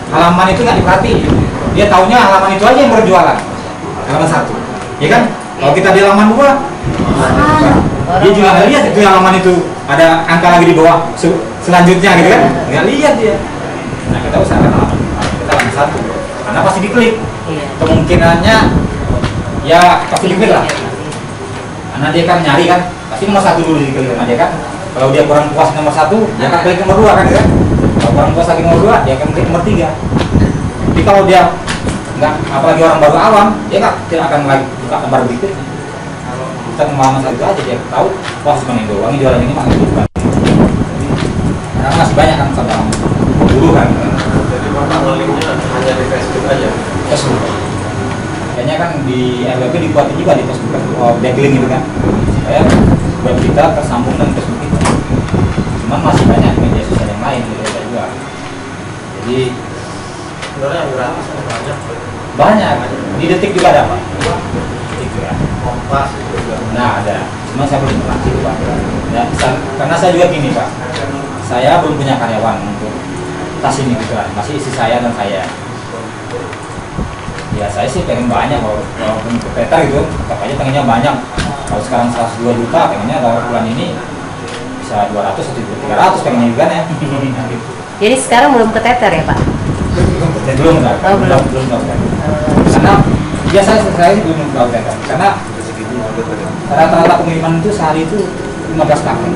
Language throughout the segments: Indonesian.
halaman itu nggak diperhatiin. Dia taunya halaman itu aja yang berjualan, halaman 1, ya kan? Kalau kita di halaman 2, dia juga nggak lihat itu halaman itu ada angka lagi di bawah selanjutnya gitu kan? Nggak lihat dia. Nah kita usahakan halaman 1, karena pasti diklik. Kemungkinannya ya pasti diklik lah, karena dia kan nyari kan, pasti nomor 1 dulu diklik sama dia kan. Kalau dia kurang puas nomor 1, dia akan klik nomor 2 kan, ya kan? Kalau kurang puas lagi nomor 2, dia akan klik nomor 3. Jadi kalau dia nggak, apalagi orang baru awam, dia tidak akan lagi buka lembar berikutnya. Kita pemahaman satu aja, dia tahu, wah cuma ini doang, ini jualan ini mah itu bukan. Karena masih banyak kan sama buruh kan. Jadi portal linknya hanya di Facebook aja. Facebook. Kayaknya kan di FWP dibuatin juga di Facebook kan, backlink gitu kan, supaya web kita tersambung dengan Facebook kita. Cuman masih banyak media sosial yang lain gitu kita juga. Jadi Sebenarnya yang gratis banyak. Di Detik juga ada Pak. Detik ya. Kompas itu juga. Nah ada. Cuma saya belum pernah sih Pak. Ya, karena saya juga gini Pak. Saya belum punya karyawan untuk tas ini gitu kan. Masih istri saya dan saya. Ya saya sih pengen banyak walaupun kepeter gitu. Tetap aja pengennya banyak. Kalau sekarang 102 juta, pengennya kalau bulan ini bisa 200 atau 300 pengennya juga ya. Jadi sekarang belum keteter ya Pak? Belum enggak. Belum. Karena biasa saya sih belum tahu kan. Karena rata-rata pengiriman itu sehari itu 15 paket.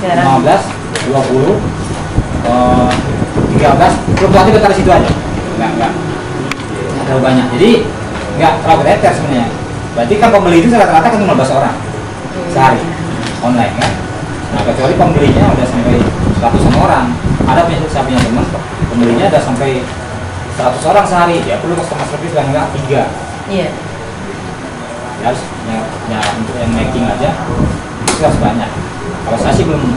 15, 20, 13, fluktuatif dari situ aja. Enggak terlalu banyak. Jadi enggak terlalu keteter sebenarnya. Berarti kan pembeli itu rata-rata kan 15 orang sehari online kan. Nah kecuali pembelinya udah sampai 100 orang. Ada saya punya teman pembelinya udah sampai 100 orang sehari, ya perlu customer service yang enggak 3. Iya. Ya harus untuk yang making aja itu harus banyak. Kalau saya sih belum.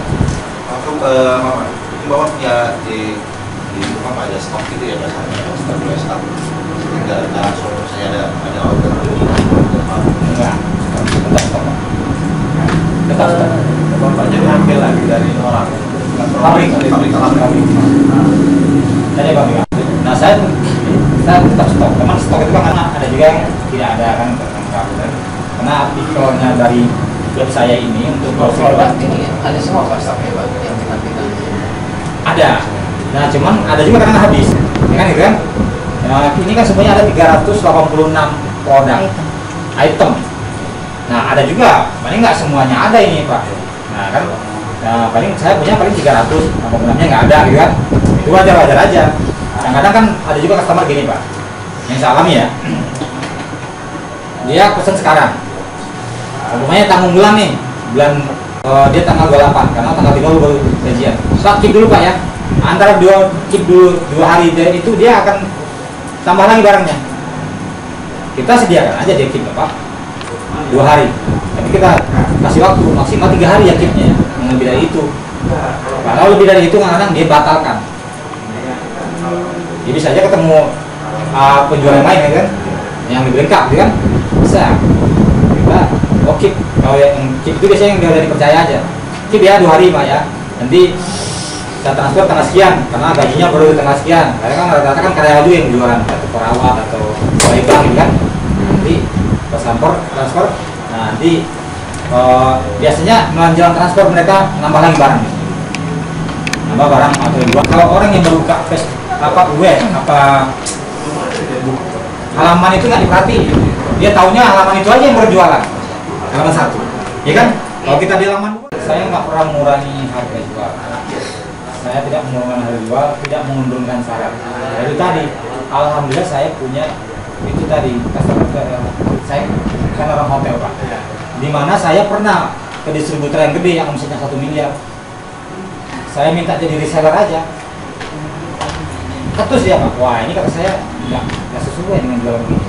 Langsung ke Mama. Bawa ya di rumah aja stok gitu ya biasanya. Stok. Tinggal langsung saya ada order. Enggak. Tetap stok. Bapak jadi ambil lagi dari orang. Pabrik. Tadi pabrik. Nah saya tetap stok. Teman stok itu kan ada juga yang tidak ada kan tertangkap kan. Karena artikelnya dari web saya ini untuk ini ada semua Pak stoknya Pak yang kita pegang. ada. Nah cuman ada juga karena habis. Ya kan gitu kan. Nah, ini kan semuanya ada 386 produk item. Nah ada juga, paling nggak semuanya ada ini Pak. Nah kan, paling saya punya paling 300, penggunanya nggak ada gitu kan. Itu wajar aja. Kadang-kadang kan ada juga customer gini Pak, yang saya alami ya. Dia pesan sekarang, umpamanya tanggung bulan nih, dia tanggal 28, karena tanggal 30 baru gajian. Keep dulu Pak ya, antara keep dulu 2 hari itu dia akan tambah lagi barangnya. Kita sediakan aja dia keep Pak 2 hari, tapi kita kasih waktu maksimal 3 hari ya keepnya ya, lebih dari itu. Kalau lebih dari itu kadang-kadang dia batalkan. Jadi bisa aja ketemu penjual yang lain ya kan, yang lebih lengkap gitu kan, bisa. Kita keep. Kalau yang keep itu biasanya yang udah dipercaya aja. Keep ya 2 hari Pak ya. Nanti kita transfer tanggal sekian, karena gajinya baru tanggal sekian. Karena kan rata-rata kan karyawan dulu yang jualan, atau perawat atau pegawai bank gitu kan. Nanti pas transfer, nah nanti biasanya menjelang transfer mereka nambah lagi barang, nambah barang atau jual. Kalau orang yang baru buka web halaman itu nggak diperhatiin, dia taunya halaman itu aja yang berjualan, halaman 1, ya kan? Kalau kita di halaman 2, saya nggak pernah mengurangi harga jual. Saya tidak mengurangi harga jual, tidak mengundurkan syarat. Dari tadi, alhamdulillah saya punya itu tadi customer. Saya kan orang hotel Pak, dimana saya pernah ke distributor yang gede yang omsetnya 1 miliar. Saya minta jadi reseller aja, ketus ya Pak. Wah ini kata saya nggak sesuai dengan jualan begini,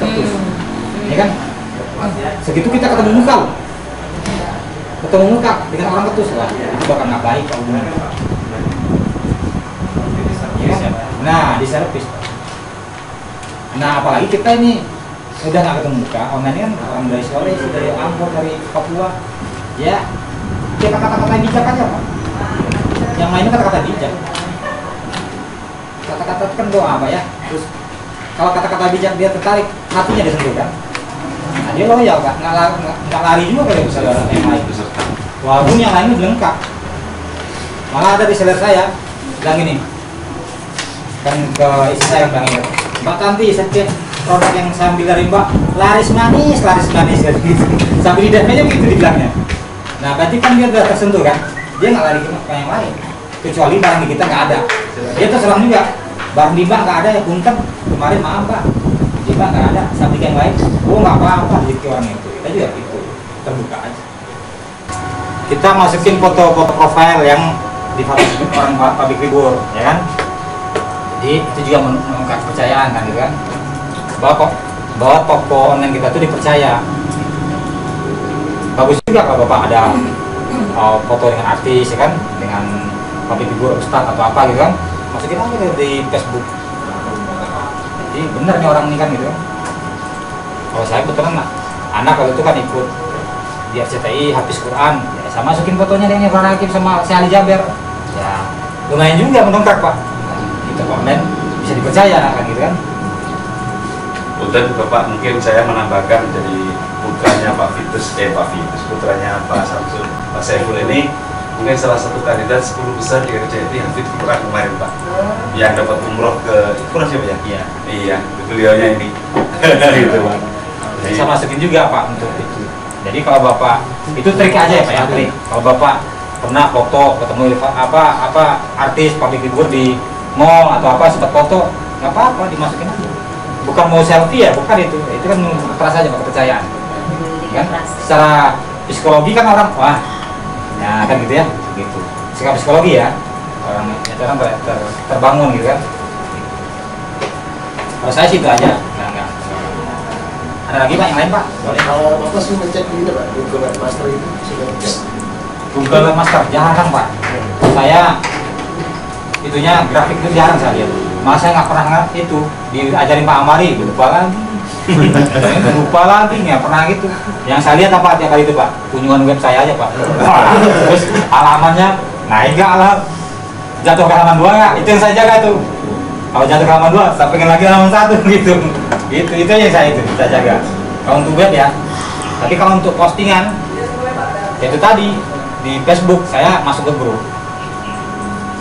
ketus. Ya kan? Segitu kita ketemu muka dengan orang ketus lah, itu bakal nggak baik Pak hubungannya. Nah di servis. Nah apalagi kita ini udah nggak ketemu muka, online kan orang dari Sulawesi, dari Ambon, dari Papua, ya kita kata-kata bijak aja Pak. Yang lainnya kata-kata bijak. kata-kata kan doa Pak ya. Terus kalau kata-kata bijak dia tertarik, hatinya disentuh kan. Nah, dia loyal Pak, nggak lari juga kalau misalnya orang yang lain. Walaupun yang lainnya dilengkap. Malah ada reseller saya bilang ini, kan ke istri saya bilang ini, Mbak Tanti, setiap produk yang saya ambil dari Mbak laris manis gitu. Sampai di DM-nya begitu dibilangnya. Nah berarti kan dia udah tersentuh kan, dia nggak lari ke yang lain. Kecuali barang di kita nggak ada, dia terserang juga. Barang di Mbak nggak ada ya punten, kemarin maaf Mbak, di Mbak nggak ada, sampai yang lain, oh nggak apa-apa rezeki orang itu. Kita juga gitu, terbuka aja. Kita masukin foto-foto profile yang di orang public figure, ya kan? Jadi itu juga mengangkat kepercayaan kan, gitu kan? Bahwa toko online kita tuh dipercaya. Bagus juga kalau Bapak ada foto dengan artis, ya kan? Dengan public figure, ustadz atau apa gitu kan? Masukin aja di Facebook. Jadi bener nih orang ini kan gitu kan? Kalau saya kebetulan anak kalau itu kan ikut di RCTI habis Quran, ya saya masukin fotonya dengan Irfan Hakim sama si Ali Jaber. Ya lumayan juga mendongkrak Pak. Itu online bisa dipercaya kan gitu kan? Udah Bapak, mungkin saya menambahkan jadi putranya Pak Vitus, putranya Pak Samsul, Pak Saiful ini mungkin salah satu kandidat 10 besar di RCTI Hafid Quran kemarin Pak, yang dapat umroh ke Quran siapa ya? Iya. Iya, beliaunya ini. Gitu Pak. Jadi saya masukin juga Pak untuk itu. Jadi kalau Bapak itu trik aja ya Pak ya, trik. Kalau Bapak pernah foto ketemu apa artis public figure di mall atau apa sempat foto, nggak apa-apa dimasukin aja. Bukan mau selfie ya, bukan itu kan perasaan aja kepercayaan. Kan? Secara psikologi kan orang wah, ya kan gitu ya, gitu. Secara psikologi ya, orang terbangun gitu kan. Kalau saya sih itu aja, enggak. Ada lagi Pak yang lain Pak? Boleh. Kalau Bapak sih ngecek ini Pak, Google Master itu sudah ngecek. Google Master jarang Pak. Saya itunya grafik itu jarang saya lihat. Malah saya nggak pernah itu diajarin Pak Amari, lupa lagi nggak pernah gitu. Yang saya lihat apa tiap kali itu Pak, kunjungan web saya aja Pak. Terus halamannya naik nggak lah, jatuh ke halaman 2 nggak, itu yang saya jaga tuh. Kalau jatuh ke halaman 2, saya pengen lagi halaman 1 gitu. Itu yang saya jaga. Kalau untuk web ya, tapi kalau untuk postingan, itu tadi di Facebook saya masuk ke grup.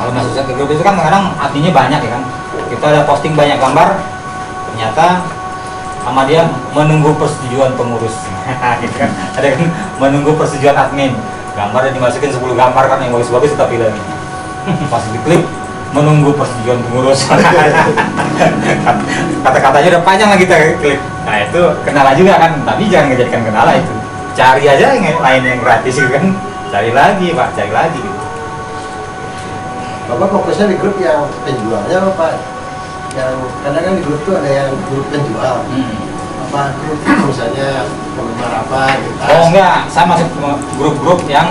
Kalau masuk ke grup itu kan kadang artinya banyak ya kan. Kita ada posting banyak gambar, ternyata sama dia menunggu persetujuan pengurus. Gitu kan. Ada kan menunggu persetujuan admin. Gambarnya dimasukin 10 gambar kan yang bagus-bagus kita pilih. Pas diklik menunggu persetujuan pengurus. Kata-katanya udah panjang lah kita klik. Nah itu kendala juga kan, tapi jangan menjadikan kendala itu. Cari aja yang lain yang gratis gitu kan. Cari lagi Pak, cari lagi gitu. Bapak fokusnya di grup yang penjualnya Pak? Yang kadang kan di grup tuh ada yang grup penjual. Apa grup misalnya penggemar apa gitu. Oh enggak, saya masuk grup-grup yang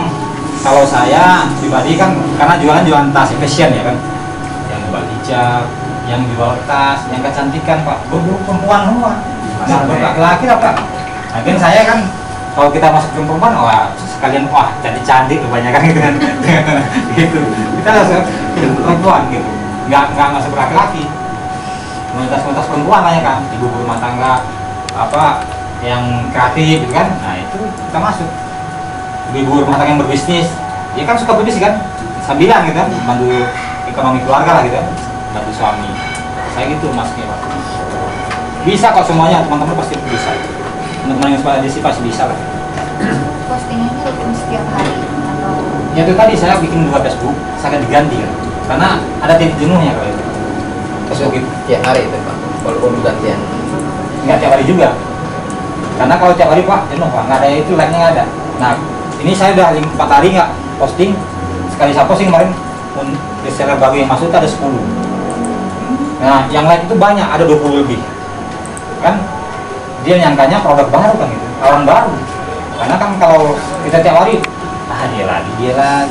kalau saya pribadi kan karena jualan tas fashion ya kan. Yang jual hijab, yang jual tas, yang kecantikan Pak. Grup perempuan semua. Nah, laki-laki lah Pak. Mungkin saya kan kalau kita masuk grup perempuan, wah sekalian wah cantik kebanyakan gitu kan. Gitu. Kita langsung perempuan gitu. Nggak masuk laki-laki. Komunitas perempuan lah ya kan, ibu rumah tangga apa yang kreatif gitu kan. Nah itu kita masuk. Ibu rumah tangga yang berbisnis, dia kan suka berbisnis kan, sambilan gitu kan, bantu ekonomi keluarga lah gitu kan, bantu suami. Saya gitu masuknya Pak. Bisa kok semuanya, teman-teman pasti bisa. Teman-teman yang sekolah edisi pasti bisa lah. Postingannya rutin setiap hari atau? Ya itu tadi saya bikin 2 Facebook, saya diganti kan, karena ada titik jenuhnya kalau itu. Facebook tiap hari itu Pak, walaupun gantian. Nggak tiap hari juga, karena kalau tiap hari Pak jenuh Pak, nggak ada itu like-nya nggak ada. Nah ini saya udah 4 hari nggak posting, sekali saya posting kemarin reseller baru yang masuk itu ada 10. Nah yang like itu banyak, ada 20 lebih kan. Dia nyangkanya produk baru kan gitu, orang baru. Karena kan kalau kita tiap hari dia lagi kan?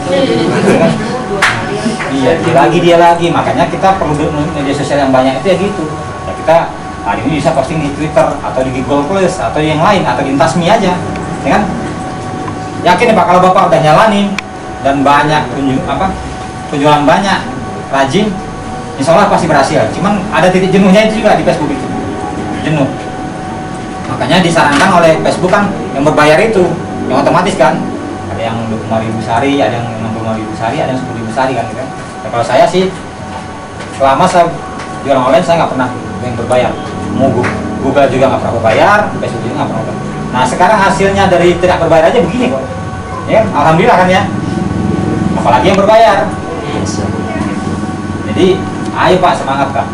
Iya dia lagi, makanya kita perlu media sosial yang banyak itu ya gitu ya. Kita hari ini bisa posting di Twitter atau di Google Plus atau yang lain atau di Intasmi aja ya kan. Yakin ya Pak, kalau Bapak udah nyalanin dan banyak penjualan banyak, rajin, insya Allah pasti berhasil. Cuman ada titik jenuhnya itu juga di Facebook itu, jenuh. Makanya disarankan oleh Facebook kan yang berbayar itu, yang otomatis kan, ada yang 25.000 sehari, ada yang 65.000 sehari, ada yang 10.000 sehari kan, gitu kan. Nah, kalau saya sih selama saya jualan online saya nggak pernah yang berbayar. Mau Google juga nggak pernah berbayar, Facebook juga nggak pernah berbayar. Nah sekarang hasilnya dari tidak berbayar aja begini kok, ya alhamdulillah kan ya. Apalagi yang berbayar. Jadi ayo Pak, semangat Pak,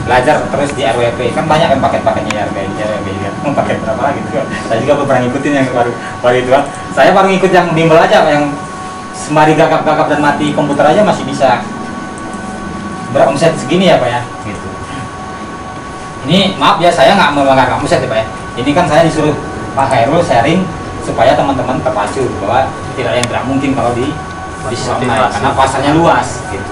belajar terus di RWP, kan banyak kan paket-paketnya RWP juga. Paket berapa lagi gitu. Saya juga pernah ngikutin yang baru itu kan. Saya baru ngikut yang bimbel aja, yang sembari gagap-gagap dan mati komputer aja masih bisa beromset segini ya Pak ya. Gitu. Ini maaf ya, saya nggak membanggakan omset ya Pak ya. Ini kan saya disuruh Pak Khairul sharing supaya teman-teman terpacu bahwa tidak ada yang tidak mungkin kalau di bisnis online karena pasarnya luas gitu.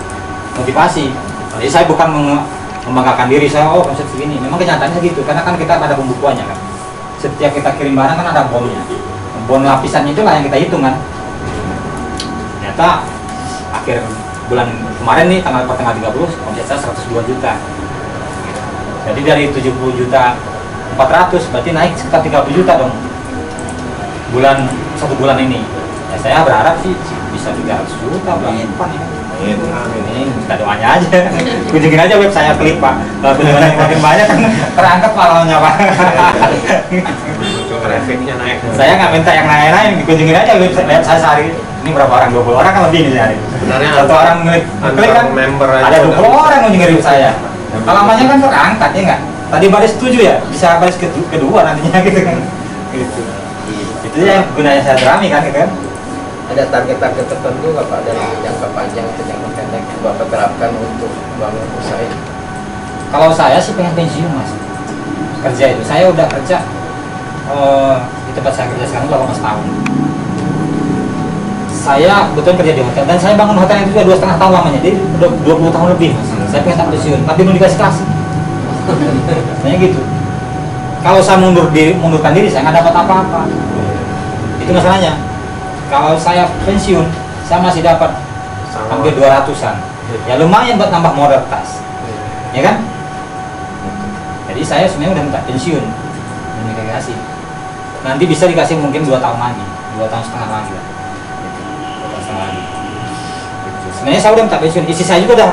Motivasi. Jadi saya bukan membanggakan diri saya, oh omset segini. Memang kenyataannya gitu, karena kan kita ada pembukuannya kan. Setiap kita kirim barang kan ada bonnya. Bon lapisannya itulah yang kita hitung kan. Ternyata akhir bulan kemarin nih tanggal 30 omset saya 102 juta. Jadi dari 70 juta 400 berarti naik sekitar 30 juta dong. Satu bulan ini. Ya saya berharap sih bisa 300 juta bulan depan ya. Ini kita doanya aja. Kunjungin aja web saya, klik Pak. Kalau kunjungannya makin banyak kan terangkat pahalanya Pak. Trafficnya naik. Saya nggak minta yang lain-lain, dikunjungin aja web saya sehari. Ini berapa orang? 20 orang kan lebih nih sehari. Sebenarnya satu orang klik kan member aja ada 20 orang kunjungin web saya. Alamannya kan terangkat ya nggak? Tadi baris 7 ya, bisa baris kedua nantinya gitu kan. Gitu. Itu yang gunanya saya drami kan, gitu kan. Ada target-target tertentu nggak Pak dari jangka panjang atau jangka pendek yang Bapak terapkan untuk bangun usaha ini? Kalau saya sih pengen pensiun Mas. Kerja itu, saya udah kerja di tempat saya kerja sekarang 18 tahun. Saya kebetulan kerja di hotel dan saya bangun hotel itu juga 2,5 tahun lamanya, jadi udah 20 tahun lebih Mas. Saya pengen tak pensiun, tapi belum dikasih kasih. Kayaknya gitu. Kalau saya mundurkan diri, saya nggak dapat apa-apa. Itu masalahnya. Kalau saya pensiun, saya masih dapat hampir 200-an. Ya lumayan buat nambah modal tas. Ya kan? Jadi saya sebenarnya udah minta pensiun. Belum dikasih. Nanti bisa dikasih mungkin 2 tahun lagi, 2 tahun setengah lagi lah. 2 tahun setengah lagi. Sebenarnya saya udah minta pensiun. Istri saya juga udah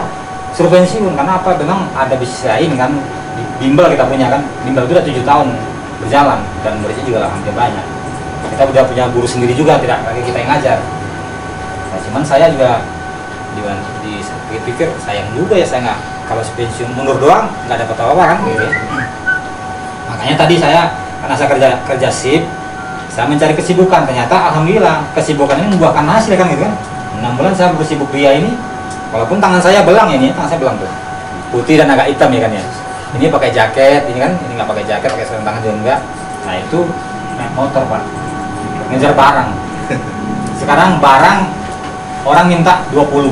suruh pensiun. Karena apa? Memang ada bisnis lain kan. Bimbel kita punya kan. Bimbel itu udah 7 tahun berjalan dan muridnya juga hampir banyak. Kita udah punya guru sendiri juga, tidak lagi kita yang ngajar. Nah, cuman saya juga dipikir sayang juga ya saya nggak, kalau pensiun mundur doang nggak dapat apa-apa kan gitu ya. Makanya tadi saya karena saya kerja shift, saya mencari kesibukan. Ternyata alhamdulillah kesibukan ini membuahkan hasil kan gitu kan. 6 bulan saya bersibuk pria ini, walaupun tangan saya belang ini, tangan saya belang tuh putih dan agak hitam ya kan ya. Ini pakai jaket, ini kan ini nggak pakai jaket, pakai sarung tangan juga enggak. Nah itu naik motor Pak, ngejar barang. Sekarang barang orang minta 20,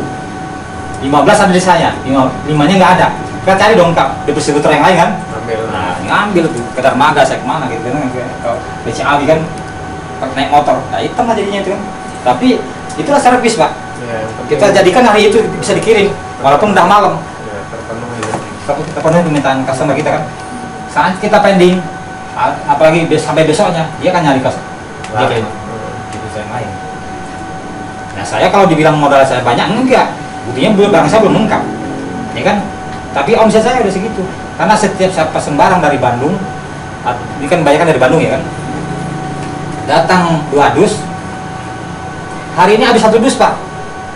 15 ada di saya, 5-nya nggak ada. Kita cari dong Kak, di distributor yang lain kan. Nah, ngambil tuh, ke Darmaga saya kemana gitu kan, kalau BCA kan naik motor, nah hitam lah jadinya itu kan. Tapi itulah servis Pak. Kita jadikan hari itu bisa dikirim, walaupun udah malam. Kita penuhi permintaan customer kita kan. Saat kita pending, apalagi sampai besoknya, dia kan nyari customer. Dia kayak gitu saya lain. Nah saya kalau dibilang modal saya banyak, enggak. Buktinya barang saya belum lengkap, ya kan? Tapi omset saya udah segitu. Karena setiap saya pesen barang dari Bandung, ini kan banyak kan dari Bandung ya kan? Datang 2 dus, hari ini habis 1 dus Pak.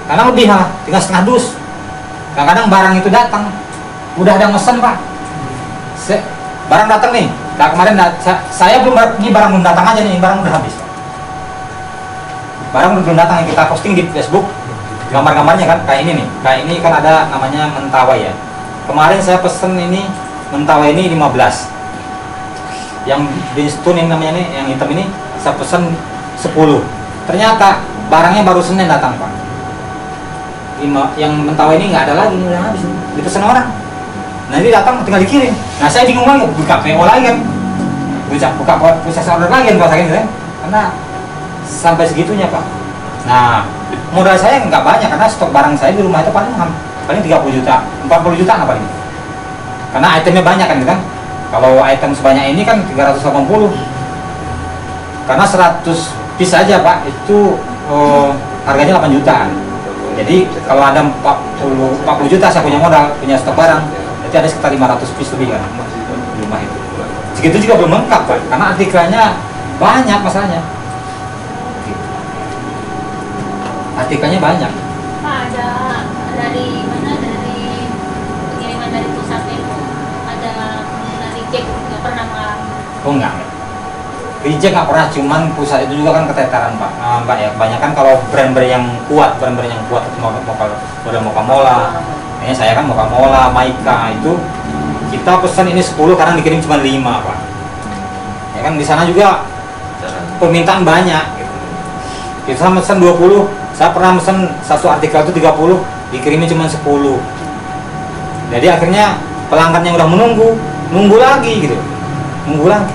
Karena lebih lah, tinggal setengah dus. Kadang-kadang barang itu datang, udah ada mesen Pak. Barang datang nih. Nah kemarin saya belum, ini barang belum datang aja nih, barang udah habis. Barang belum datang yang kita posting di Facebook, gambar-gambarnya kan kayak ini nih. Kayak ini kan ada namanya mentawai ya. Kemarin saya pesen ini mentawai ini 15. Yang Bridgestone ini namanya nih, yang hitam ini saya pesen 10. Ternyata barangnya baru Senin datang Pak. Yang mentawai ini nggak ada lagi, udah habis. Dipesan orang. Nah ini datang tinggal dikirim. Nah saya bingung lagi, buka PO lagi kan, buka proses order lagi kan bahasa kan, karena sampai segitunya Pak. Nah modal saya nggak banyak karena stok barang saya di rumah itu paling paling 30 juta, 40 juta apa paling. Karena itemnya banyak kan, gitu kan. Kalau item sebanyak ini kan 380. Karena 100 piece aja Pak, itu harganya 8 jutaan. Jadi kalau ada 40 juta saya punya modal, punya stok barang, berarti ada sekitar 500 piece lebih kan di rumah itu. Segitu juga belum lengkap Pak, karena artikelnya banyak masalahnya. Artikelnya banyak. Pak, ada dari mana, dari pengiriman dari pusatnya itu ada kemungkinan reject, nggak pernah mengalami? Oh enggak. Reject nggak pernah, cuman pusat itu juga kan keteteran Pak. Mbak ya, kebanyakan kalau brand-brand yang kuat, model Mokamola. Kayaknya saya kan Mokamola, Maika itu kita pesan ini 10 karena dikirim cuma 5 Pak. Ya kan di sana juga permintaan banyak. Gitu. Kita pesan 20, saya pernah pesan satu artikel itu 30, dikirimin cuma 10. Jadi akhirnya pelanggan yang udah nunggu lagi gitu, nunggu lagi.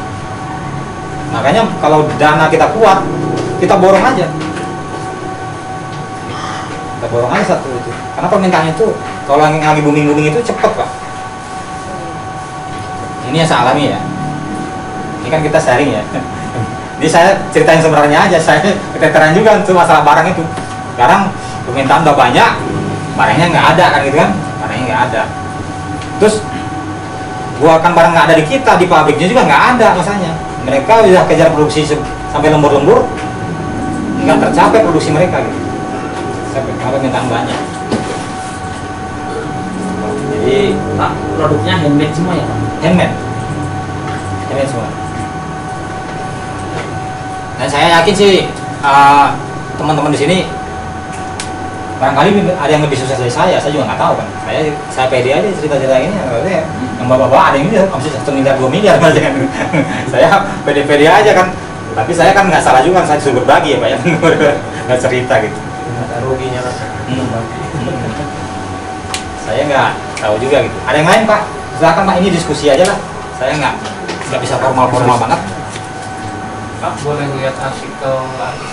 Makanya kalau dana kita kuat, kita borong aja. Kita borong aja satu itu. Karena permintaan itu kalau lagi booming itu cepet Pak. Ini yang saya alami ya. Ini kan kita sharing ya. Jadi saya ceritain sebenarnya aja, saya keteteran juga untuk masalah barang itu. Sekarang permintaan udah banyak, barangnya nggak ada kan gitu kan? Barangnya nggak ada. Terus buahkan barang nggak ada di kita, di pabriknya juga nggak ada masalahnya. Mereka udah kejar produksi sampai lembur-lembur, nggak tercapai produksi mereka gitu. Sampai karena permintaan banyak. Jadi Pak, produknya handmade semua ya Pak? handmade semua. Dan saya yakin sih teman-teman di sini barangkali ada yang lebih sukses dari saya juga nggak tahu kan. Saya pede aja cerita-cerita ini, yang bapak-bapak ada yang ini omset 1 miliar 2 miliar aja kan. Saya pede-pede aja kan. Tapi saya kan nggak salah juga, saya disuruh berbagi ya Pak ya, nggak cerita gitu. Ada ruginya lah. Saya nggak tahu juga gitu. Ada yang lain Pak? Silakan Pak, ini diskusi aja lah. Saya nggak bisa formal banget. Pak, boleh lihat artikel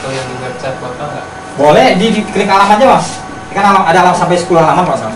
yang di website Bapak nggak? Boleh, di klik alamatnya Mas. Kan ada alamat sampai 10 halaman Pak.